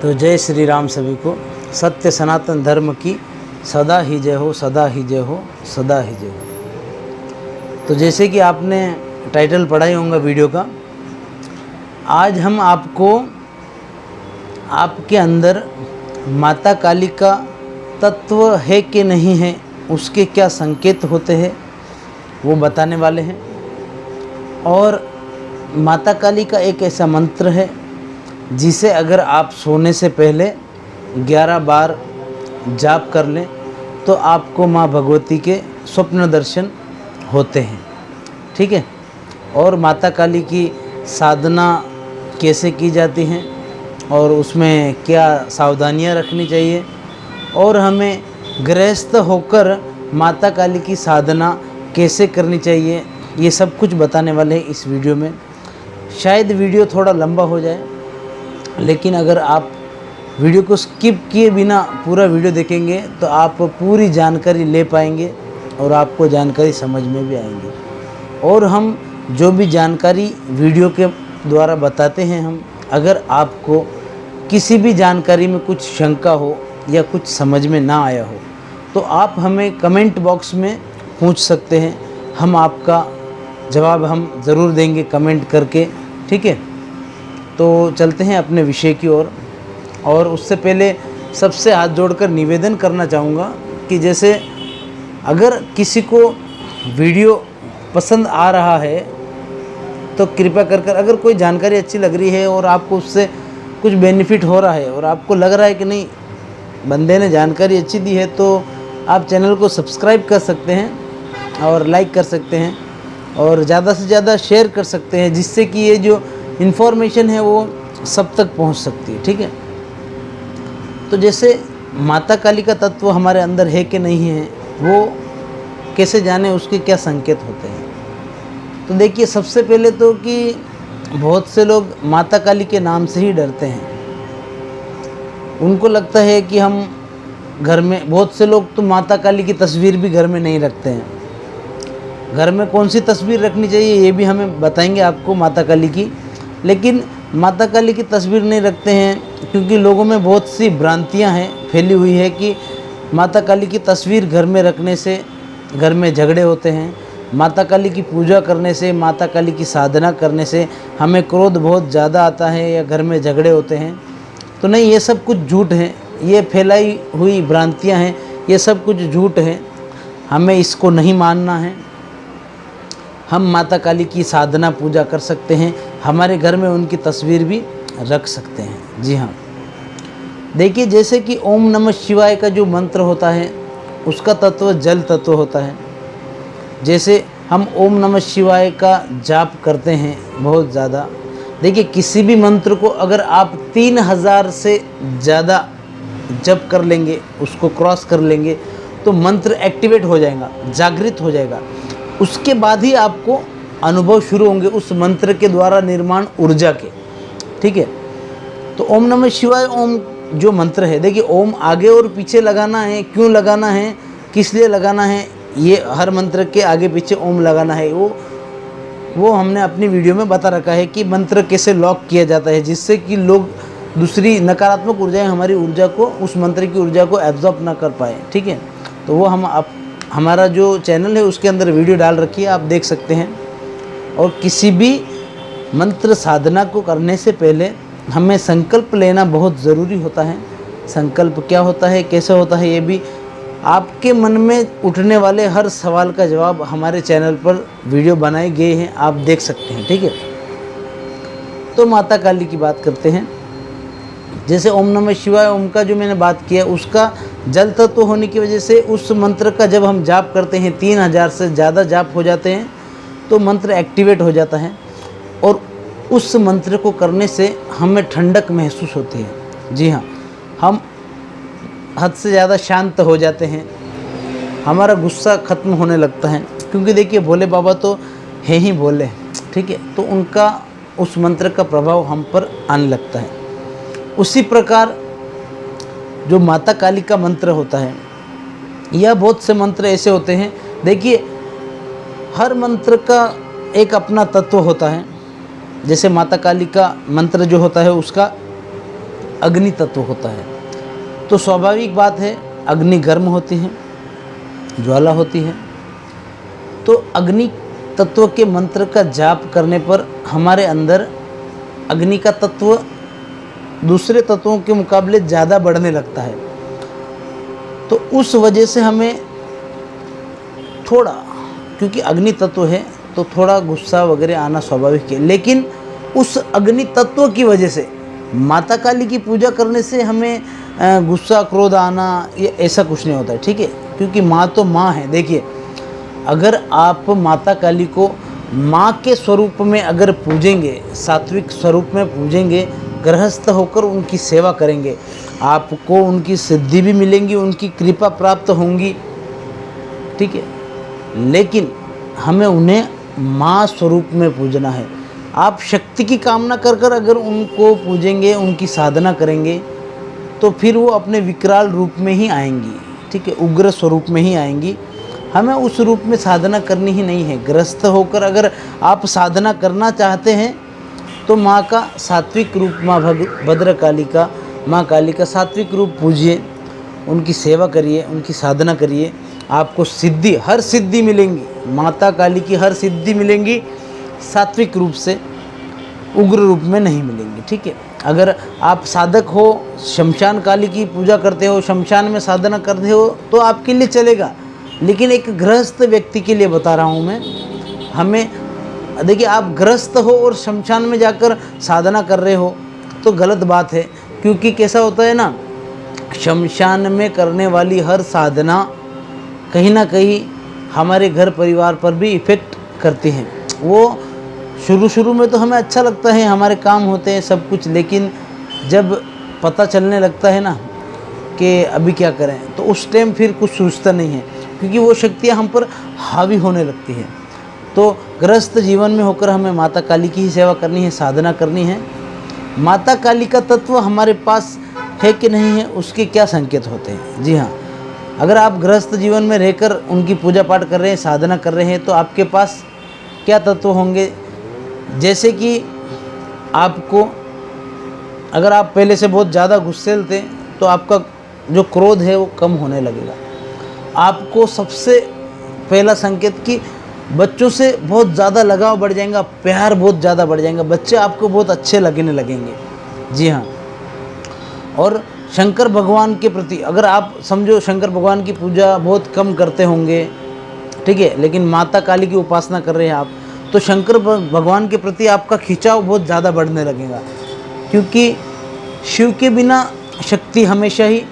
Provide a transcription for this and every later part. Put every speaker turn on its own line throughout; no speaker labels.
तो जय श्री राम सभी को। सत्य सनातन धर्म की सदा ही जय हो, सदा ही जय हो, सदा ही जय हो। तो जैसे कि आपने टाइटल पढ़ा ही होगा वीडियो का, आज हम आपको आपके अंदर माता काली का तत्व है कि नहीं है, उसके क्या संकेत होते हैं वो बताने वाले हैं। और माता काली का एक ऐसा मंत्र है जिसे अगर आप सोने से पहले 11 बार जाप कर लें तो आपको माँ भगवती के स्वप्न दर्शन होते हैं। ठीक है। और माता काली की साधना कैसे की जाती हैं और उसमें क्या सावधानियाँ रखनी चाहिए और हमें गृहस्थ होकर माता काली की साधना कैसे करनी चाहिए, ये सब कुछ बताने वाले हैं इस वीडियो में। शायद वीडियो थोड़ा लंबा हो जाए, लेकिन अगर आप वीडियो को स्किप किए बिना पूरा वीडियो देखेंगे तो आप पूरी जानकारी ले पाएंगे और आपको जानकारी समझ में भी आएंगी। और हम जो भी जानकारी वीडियो के द्वारा बताते हैं, हम अगर आपको किसी भी जानकारी में कुछ शंका हो या कुछ समझ में ना आया हो तो आप हमें कमेंट बॉक्स में पूछ सकते हैं। हम आपका जवाब हम ज़रूर देंगे कमेंट करके। ठीक है। तो चलते हैं अपने विषय की ओर। और उससे पहले सबसे हाथ जोड़कर निवेदन करना चाहूँगा कि जैसे अगर किसी को वीडियो पसंद आ रहा है तो कृपया कर अगर कोई जानकारी अच्छी लग रही है और आपको उससे कुछ बेनिफिट हो रहा है और आपको लग रहा है कि नहीं बंदे ने जानकारी अच्छी दी है, तो आप चैनल को सब्सक्राइब कर सकते हैं और लाइक कर सकते हैं और ज़्यादा से ज़्यादा शेयर कर सकते हैं, जिससे कि ये जो इन्फॉर्मेशन है वो सब तक पहुंच सकती है। ठीक है। तो जैसे माता काली का तत्व हमारे अंदर है कि नहीं है, वो कैसे जाने, उसके क्या संकेत होते हैं। तो देखिए, सबसे पहले तो कि बहुत से लोग माता काली के नाम से ही डरते हैं। उनको लगता है कि हम घर में, बहुत से लोग तो माता काली की तस्वीर भी घर में नहीं रखते हैं। घर में कौन सी तस्वीर रखनी चाहिए ये भी हमें बताएंगे आपको माता काली की, लेकिन माता काली की तस्वीर नहीं रखते हैं क्योंकि लोगों में बहुत सी भ्रांतियां हैं, फैली हुई है कि माता काली की तस्वीर घर में रखने से घर में झगड़े होते हैं, माता काली की पूजा करने से, माता काली की साधना करने से हमें क्रोध बहुत ज़्यादा आता है या घर में झगड़े होते हैं। तो नहीं, ये सब कुछ झूठ है, ये फैलाई हुई भ्रांतियाँ हैं, ये सब कुछ झूठ है। हमें इसको नहीं मानना है। हम माता काली की साधना पूजा कर सकते हैं, हमारे घर में उनकी तस्वीर भी रख सकते हैं। जी हाँ। देखिए, जैसे कि ओम नमः शिवाय का जो मंत्र होता है उसका तत्व जल तत्व होता है। जैसे हम ओम नमः शिवाय का जाप करते हैं बहुत ज़्यादा, देखिए किसी भी मंत्र को अगर आप 3000 से ज़्यादा जप कर लेंगे, उसको क्रॉस कर लेंगे तो मंत्र एक्टिवेट हो जाएगा, जागृत हो जाएगा। उसके बाद ही आपको अनुभव शुरू होंगे उस मंत्र के द्वारा निर्माण ऊर्जा के। ठीक है। तो ओम नमः शिवाय ओम जो मंत्र है, देखिए ओम आगे और पीछे लगाना है, क्यों लगाना है, किस लिए लगाना है, ये हर मंत्र के आगे पीछे ओम लगाना है, वो हमने अपनी वीडियो में बता रखा है कि मंत्र कैसे लॉक किया जाता है, जिससे कि लोग दूसरी नकारात्मक ऊर्जाएं हमारी ऊर्जा को, उस मंत्र की ऊर्जा को एब्जॉर्ब ना कर पाए। ठीक है। तो वो हम हमारा जो चैनल है उसके अंदर वीडियो डाल रखी है, आप देख सकते हैं। और किसी भी मंत्र साधना को करने से पहले हमें संकल्प लेना बहुत ज़रूरी होता है। संकल्प क्या होता है, कैसे होता है, ये भी आपके मन में उठने वाले हर सवाल का जवाब हमारे चैनल पर वीडियो बनाए गए हैं, आप देख सकते हैं। ठीक है। तो माता काली की बात करते हैं। जैसे ओम नमः शिवाय ओम का जो मैंने बात किया, उसका जल तत्व होने की वजह से उस मंत्र का जब हम जाप करते हैं, 3000 से ज़्यादा जाप हो जाते हैं तो मंत्र एक्टिवेट हो जाता है और उस मंत्र को करने से हमें ठंडक महसूस होती है। जी हाँ, हम हद से ज़्यादा शांत हो जाते हैं, हमारा गुस्सा ख़त्म होने लगता है, क्योंकि देखिए भोले बाबा तो है ही भोले। ठीक है। तो उनका उस मंत्र का प्रभाव हम पर आने लगता है। उसी प्रकार जो माता काली का मंत्र होता है, या बहुत से मंत्र ऐसे होते हैं, देखिए हर मंत्र का एक अपना तत्व होता है। जैसे माता काली का मंत्र जो होता है उसका अग्नि तत्व होता है। तो स्वाभाविक बात है, अग्नि गर्म होती है, ज्वाला होती है। तो अग्नि तत्व के मंत्र का जाप करने पर हमारे अंदर अग्नि का तत्व दूसरे तत्वों के मुकाबले ज़्यादा बढ़ने लगता है। तो उस वजह से हमें थोड़ा, क्योंकि अग्नि तत्व है तो थोड़ा गुस्सा वगैरह आना स्वाभाविक है, लेकिन उस अग्नि तत्व की वजह से माता काली की पूजा करने से हमें गुस्सा क्रोध आना ये ऐसा कुछ नहीं होता है, ठीक है। क्योंकि माँ तो माँ है। देखिए, अगर आप माता काली को माँ के स्वरूप में अगर पूजेंगे, सात्विक स्वरूप में पूजेंगे, गृहस्थ होकर उनकी सेवा करेंगे, आपको उनकी सिद्धि भी मिलेंगी, उनकी कृपा प्राप्त होंगी, ठीक है। लेकिन हमें उन्हें माँ स्वरूप में पूजना है। आप शक्ति की कामना कर कर अगर उनको पूजेंगे, उनकी साधना करेंगे, तो फिर वो अपने विकराल रूप में ही आएंगी, ठीक है, उग्र स्वरूप में ही आएंगी। हमें उस रूप में साधना करनी ही नहीं है। ग्रस्त होकर अगर आप साधना करना चाहते हैं तो माँ का सात्विक रूप, माँ भद्रकाली का, माँ काली का सात्विक रूप पूजिए, उनकी सेवा करिए, उनकी साधना करिए। आपको सिद्धि, हर सिद्धि मिलेंगी, माता काली की हर सिद्धि मिलेंगी, सात्विक रूप से, उग्र रूप में नहीं मिलेंगी, ठीक है। अगर आप साधक हो, शमशान काली की पूजा करते हो, शमशान में साधना करते हो, तो आपके लिए चलेगा। लेकिन एक गृहस्थ व्यक्ति के लिए बता रहा हूँ मैं, हमें देखिए, आप गृहस्थ हो और शमशान में जाकर साधना कर रहे हो तो गलत बात है। क्योंकि कैसा होता है ना, शमशान में करने वाली हर साधना कहीं ना कहीं हमारे घर परिवार पर भी इफ़ेक्ट करती हैं। वो शुरू में तो हमें अच्छा लगता है, हमारे काम होते हैं सब कुछ, लेकिन जब पता चलने लगता है ना कि अभी क्या करें, तो उस टाइम फिर कुछ सोचता नहीं है, क्योंकि वो शक्तियाँ हम पर हावी होने लगती हैं। तो गृहस्थ जीवन में होकर हमें माता काली की ही सेवा करनी है, साधना करनी है। माता काली का तत्व हमारे पास है कि नहीं है, उसके क्या संकेत होते हैं? जी हाँ, अगर आप गृहस्थ जीवन में रहकर उनकी पूजा पाठ कर रहे हैं, साधना कर रहे हैं, तो आपके पास क्या तत्व होंगे? जैसे कि आपको, अगर आप पहले से बहुत ज़्यादा गुस्सैल थे तो आपका जो क्रोध है वो कम होने लगेगा। आपको सबसे पहला संकेत कि बच्चों से बहुत ज़्यादा लगाव बढ़ जाएगा, प्यार बहुत ज़्यादा बढ़ जाएगा, बच्चे आपको बहुत अच्छे लगने लगेंगे। जी हाँ, और शंकर भगवान के प्रति, अगर आप समझो शंकर भगवान की पूजा बहुत कम करते होंगे, ठीक है, लेकिन माता काली की उपासना कर रहे हैं आप, तो शंकर भगवान के प्रति आपका खिंचाव बहुत ज़्यादा बढ़ने लगेगा। क्योंकि शिव के बिना शक्ति हमेशा ही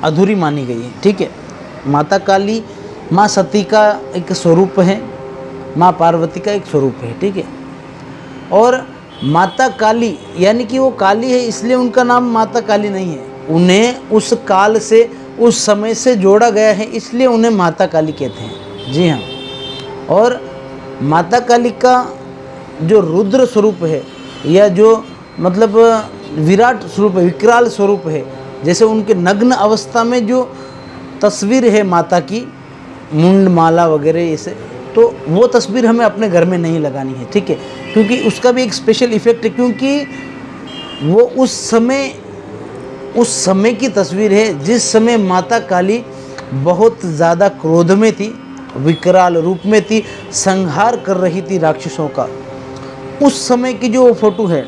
अधूरी मानी गई है, ठीक है। माता काली माँ सती का एक स्वरूप है, माँ पार्वती का एक स्वरूप है, ठीक है। और माता काली यानी कि वो काली है, इसलिए उनका नाम माता काली नहीं है, उन्हें उस काल से, उस समय से जोड़ा गया है, इसलिए उन्हें माता काली कहते हैं। जी हाँ, और माता काली का जो रुद्र स्वरूप है, या जो मतलब विराट स्वरूप है, विकराल स्वरूप है, जैसे उनके नग्न अवस्था में जो तस्वीर है माता की, मुंड माला वगैरह ऐसे, तो वो तस्वीर हमें अपने घर में नहीं लगानी है, ठीक है। क्योंकि उसका भी एक स्पेशल इफ़ेक्ट है, क्योंकि वो उस समय की तस्वीर है जिस समय माता काली बहुत ज़्यादा क्रोध में थी, विकराल रूप में थी, संहार कर रही थी राक्षसों का। उस समय की जो फोटो है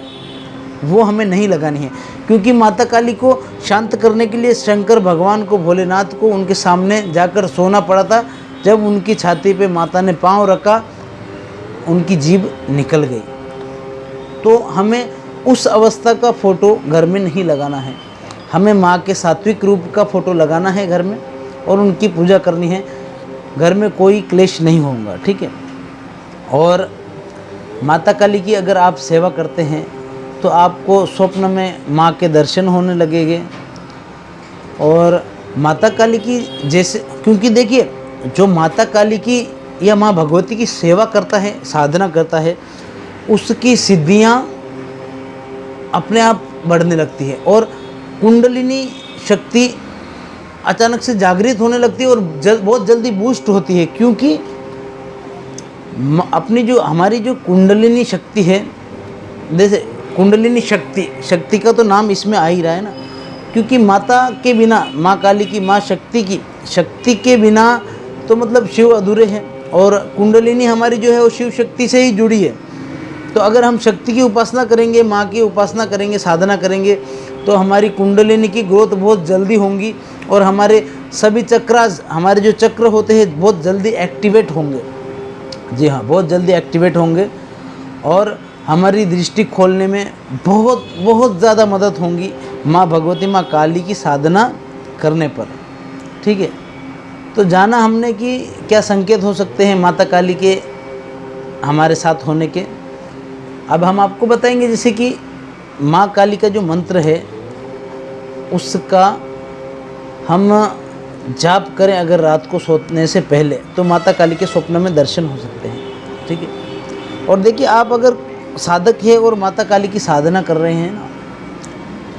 वो हमें नहीं लगानी है, क्योंकि माता काली को शांत करने के लिए शंकर भगवान को, भोलेनाथ को उनके सामने जाकर सोना पड़ा था। जब उनकी छाती पे माता ने पांव रखा, उनकी जीभ निकल गई। तो हमें उस अवस्था का फ़ोटो घर में नहीं लगाना है, हमें माँ के सात्विक रूप का फ़ोटो लगाना है घर में, और उनकी पूजा करनी है। घर में कोई क्लेश नहीं होगा, ठीक है। और माता काली की अगर आप सेवा करते हैं तो आपको स्वप्न में माँ के दर्शन होने लगेंगे। और माता काली की जैसे, क्योंकि देखिए, जो माता काली की या माँ भगवती की सेवा करता है, साधना करता है, उसकी सिद्धियाँ अपने आप बढ़ने लगती है, और कुंडलिनी शक्ति अचानक से जागृत होने लगती है, और बहुत जल्दी बूस्ट होती है। क्योंकि अपनी जो हमारी जो कुंडलिनी शक्ति है, जैसे कुंडलिनी शक्ति, शक्ति का तो नाम इसमें आ ही रहा है ना, क्योंकि माता के बिना, माँ काली की, माँ शक्ति के बिना तो मतलब शिव अधूरे हैं। और कुंडलिनी हमारी जो है वो शिव शक्ति से ही जुड़ी है। तो अगर हम शक्ति की उपासना करेंगे, माँ की उपासना करेंगे, साधना करेंगे, तो हमारी कुंडलिनी की ग्रोथ बहुत जल्दी होंगी और हमारे सभी चक्रास, हमारे जो चक्र होते हैं बहुत जल्दी एक्टिवेट होंगे। जी हाँ, बहुत जल्दी एक्टिवेट होंगे और हमारी दृष्टि खोलने में बहुत बहुत ज़्यादा मदद होंगी माँ भगवती, माँ काली की साधना करने पर। ठीक है, तो जाना हमने कि क्या संकेत हो सकते हैं माता काली के हमारे साथ होने के। अब हम आपको बताएंगे जैसे कि माँ काली का जो मंत्र है उसका हम जाप करें अगर रात को सोने से पहले, तो माता काली के स्वप्न में दर्शन हो सकते हैं। ठीक है, और देखिए आप अगर साधक है और माता काली की साधना कर रहे हैं ना,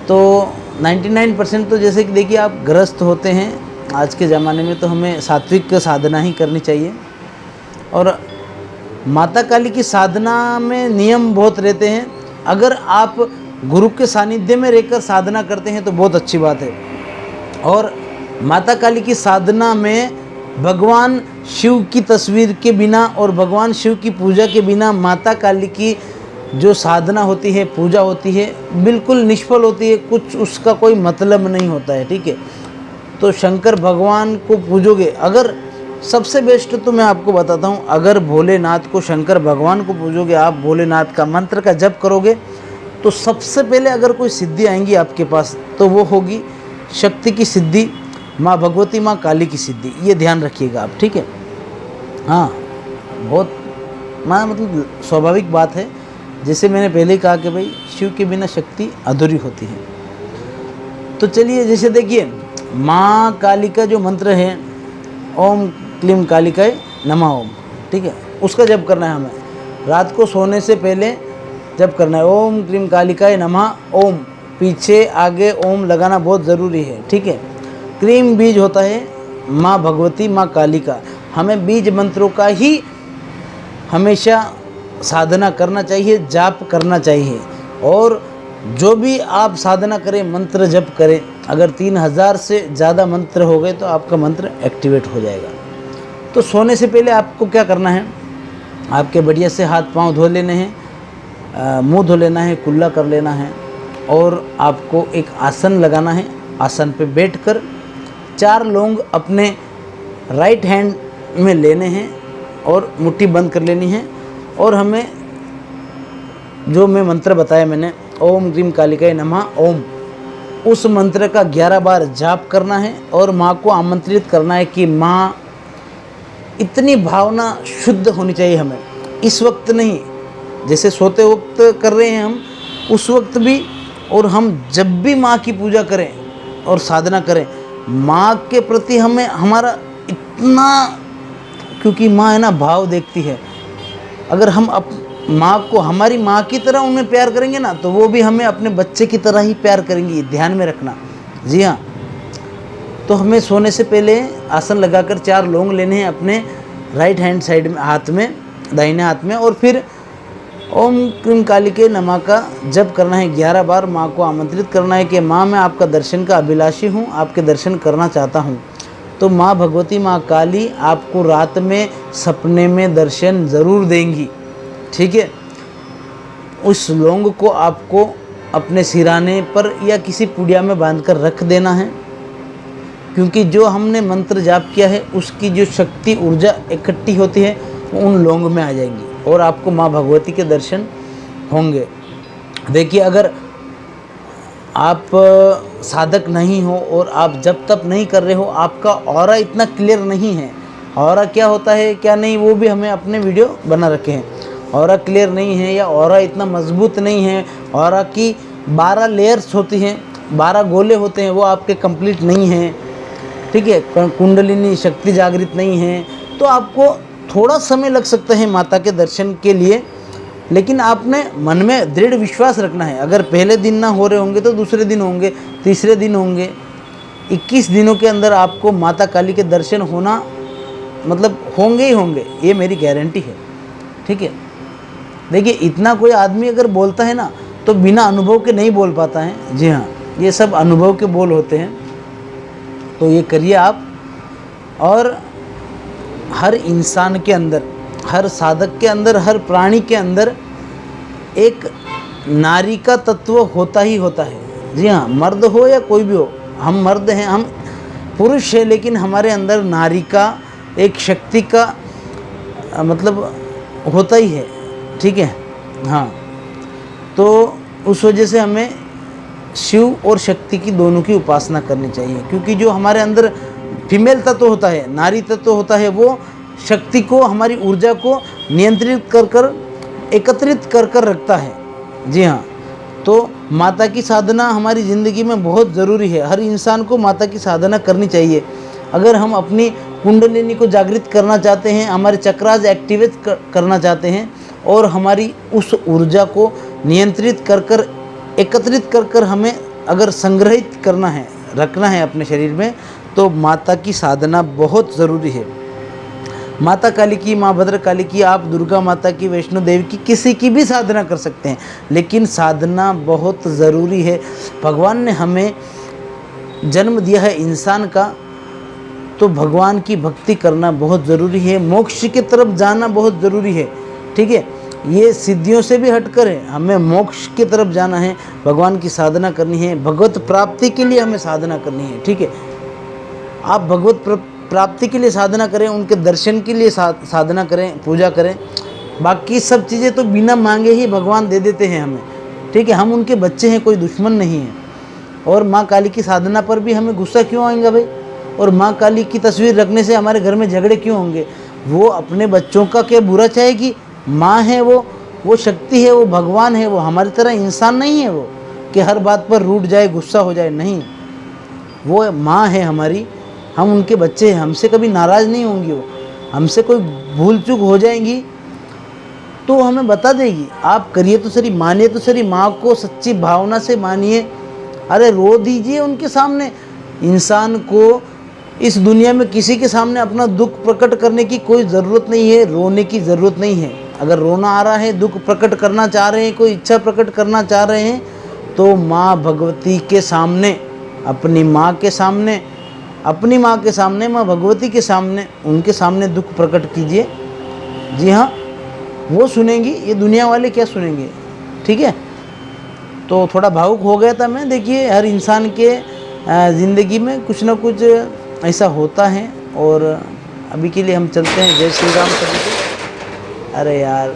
तो 99% तो जैसे कि देखिए आप गृहस्थ होते हैं आज के ज़माने में, तो हमें सात्विक साधना ही करनी चाहिए। और माता काली की साधना में नियम बहुत रहते हैं। अगर आप गुरु के सानिध्य में रहकर साधना करते हैं तो बहुत अच्छी बात है। और माता काली की साधना में भगवान शिव की तस्वीर के बिना और भगवान शिव की पूजा के बिना माता काली की जो साधना होती है, पूजा होती है, बिल्कुल निष्फल होती है, कुछ उसका कोई मतलब नहीं होता है। ठीक है, तो शंकर भगवान को पूजोगे, अगर सबसे बेस्ट तो मैं आपको बताता हूँ, अगर भोलेनाथ को, शंकर भगवान को पूजोगे आप, भोलेनाथ का मंत्र का जप करोगे, तो सबसे पहले अगर कोई सिद्धि आएंगी आपके पास तो वो होगी शक्ति की सिद्धि, माँ भगवती, माँ काली की सिद्धि। ये ध्यान रखिएगा आप। ठीक है, हाँ, बहुत मतलब स्वाभाविक बात है। जैसे मैंने पहले ही कहा कि भाई शिव के बिना शक्ति अधूरी होती है। तो चलिए, जैसे देखिए माँ काली का जो मंत्र है, ओम क्लीम कालिकाय नमः ओम, ठीक है, उसका जप करना है हमें रात को सोने से पहले जप करना है। ओम क्लीम कालिकाय नमः ओम, पीछे आगे ओम लगाना बहुत ज़रूरी है। ठीक है, क्लीम बीज होता है माँ भगवती, माँ काली का। हमें बीज मंत्रों का ही हमेशा साधना करना चाहिए, जाप करना चाहिए। और जो भी आप साधना करें, मंत्र जप करें, अगर 3000 से ज़्यादा मंत्र हो गए तो आपका मंत्र एक्टिवेट हो जाएगा। तो सोने से पहले आपको क्या करना है, आपके बढ़िया से हाथ पांव धो लेने हैं, मुंह धो लेना है, कुल्ला कर लेना है, और आपको एक आसन लगाना है। आसन पे बैठकर 4 लौंग अपने राइट हैंड में लेने हैं और मुट्ठी बंद कर लेनी है। और हमें जो मैं मंत्र बताया मैंने, ओम क्लीम कालिकाय नमः ओम, उस मंत्र का 11 बार जाप करना है और माँ को आमंत्रित करना है कि माँ, इतनी भावना शुद्ध होनी चाहिए हमें, इस वक्त नहीं, जैसे सोते वक्त कर रहे हैं हम, उस वक्त भी, और हम जब भी माँ की पूजा करें और साधना करें, माँ के प्रति हमें हमारा इतना, क्योंकि माँ है ना, भाव देखती है। अगर हम माँ को हमारी माँ की तरह उन्हें प्यार करेंगे ना, तो वो भी हमें अपने बच्चे की तरह ही प्यार करेंगी, ध्यान में रखना। जी हाँ, तो हमें सोने से पहले आसन लगाकर 4 लौंग लेने हैं अपने राइट हैंड साइड में, हाथ में, दाहिने हाथ में, और फिर ओम क्लीम कालिकाय नमः का जप करना है 11 बार। माँ को आमंत्रित करना है कि माँ, मैं आपका दर्शन का अभिलाषी हूँ, आपके दर्शन करना चाहता हूँ। तो माँ भगवती, माँ काली आपको रात में सपने में दर्शन ज़रूर देंगी। ठीक है, उस लौंग को आपको अपने सिराने पर या किसी पुड़िया में बांधकर रख देना है, क्योंकि जो हमने मंत्र जाप किया है उसकी जो शक्ति, ऊर्जा इकट्ठी होती है वो उन लौंग में आ जाएंगी और आपको माँ भगवती के दर्शन होंगे। देखिए, अगर आप साधक नहीं हो और आप जब तप नहीं कर रहे हो, आपका ऑरा इतना क्लियर नहीं है, ऑरा क्या होता है क्या नहीं, वो भी हमें अपने वीडियो बना रखे हैं। ऑरा क्लियर नहीं है या ऑरा इतना मजबूत नहीं है, ऑरा की 12 लेयर्स होती हैं, 12 गोले होते हैं, वो आपके कंप्लीट नहीं हैं। ठीक है, कुंडलिनी शक्ति जागृत नहीं है, तो आपको थोड़ा समय लग सकता है माता के दर्शन के लिए, लेकिन आपने मन में दृढ़ विश्वास रखना है। अगर पहले दिन ना हो रहे होंगे तो दूसरे दिन होंगे, तीसरे दिन होंगे। 21 दिनों के अंदर आपको माता काली के दर्शन होना, मतलब होंगे ही होंगे, ये मेरी गारंटी है। ठीक है, देखिए, इतना कोई आदमी अगर बोलता है ना तो बिना अनुभव के नहीं बोल पाता है। जी हाँ, ये सब अनुभव के बोल होते हैं। तो ये करिए आप। और हर इंसान के अंदर, हर साधक के अंदर, हर प्राणी के अंदर एक नारी का तत्व होता ही होता है। जी हाँ, मर्द हो या कोई भी हो, हम मर्द हैं, हम पुरुष हैं, लेकिन हमारे अंदर नारी का एक शक्ति का मतलब होता ही है। ठीक है, हाँ। तो उस वजह से हमें शिव और शक्ति की दोनों की उपासना करनी चाहिए, क्योंकि जो हमारे अंदर फीमेल तत्व होता है, नारी तत्व होता है, वो शक्ति को, हमारी ऊर्जा को नियंत्रित कर कर, एकत्रित कर कर रखता है। जी हाँ, तो माता की साधना हमारी ज़िंदगी में बहुत ज़रूरी है। हर इंसान को माता की साधना करनी चाहिए। अगर हम अपनी कुंडलिनी को जागृत करना चाहते हैं, हमारे चक्रास एक्टिवेट करना चाहते हैं और हमारी उस ऊर्जा को नियंत्रित कर कर, एकत्रित कर कर हमें अगर संग्रहित करना है, रखना है अपने शरीर में, तो माता की साधना बहुत ज़रूरी है। माता काली की, माँ भद्रकाली की, आप दुर्गा माता की, वैष्णो देवी की, किसी की भी साधना कर सकते हैं, लेकिन साधना बहुत ज़रूरी है। भगवान ने हमें जन्म दिया है इंसान का, तो भगवान की भक्ति करना बहुत ज़रूरी है। मोक्ष की तरफ जाना बहुत ज़रूरी है। ठीक है, ये सिद्धियों से भी हटकर है, हमें मोक्ष की तरफ जाना है, भगवान की साधना करनी है, भगवत प्राप्ति के लिए हमें साधना करनी है। ठीक है, आप भगवत प्राप्ति के लिए साधना करें, उनके दर्शन के लिए साधना करें, पूजा करें। बाकी सब चीज़ें तो बिना मांगे ही भगवान दे देते हैं हमें। ठीक है, हम उनके बच्चे हैं, कोई दुश्मन नहीं है। और माँ काली की साधना पर भी हमें गुस्सा क्यों आएगा भाई? और माँ काली की तस्वीर रखने से हमारे घर में झगड़े क्यों होंगे? वो अपने बच्चों का क्या बुरा चाहेगी? माँ है वो शक्ति है, वो भगवान है, वो हमारी तरह इंसान नहीं है वो कि हर बात पर रूठ जाए, गुस्सा हो जाए। नहीं, वो माँ है हमारी, हम उनके बच्चे हैं, हमसे कभी नाराज़ नहीं होंगी। वो हमसे कोई भूल चूक हो जाएंगी तो हमें बता देगी, आप करिए तो सही, मानिए तो सही, माँ को सच्ची भावना से मानिए। अरे रो दीजिए उनके सामने। इंसान को इस दुनिया में किसी के सामने अपना दुख प्रकट करने की कोई ज़रूरत नहीं है, रोने की ज़रूरत नहीं है। अगर रोना आ रहा है, दुख प्रकट करना चाह रहे हैं, कोई इच्छा प्रकट करना चाह रहे हैं, तो माँ भगवती के सामने, अपनी माँ के सामने, अपनी माँ के सामने, माँ भगवती के सामने, उनके सामने दुख प्रकट कीजिए। जी हाँ, वो सुनेंगी, ये दुनिया वाले क्या सुनेंगे। ठीक है, तो थोड़ा भावुक हो गया था मैं। देखिए, हर इंसान के ज़िंदगी में कुछ ना कुछ ऐसा होता है। और अभी के लिए हम चलते हैं। जय श्री राम सभी को। अरे यार।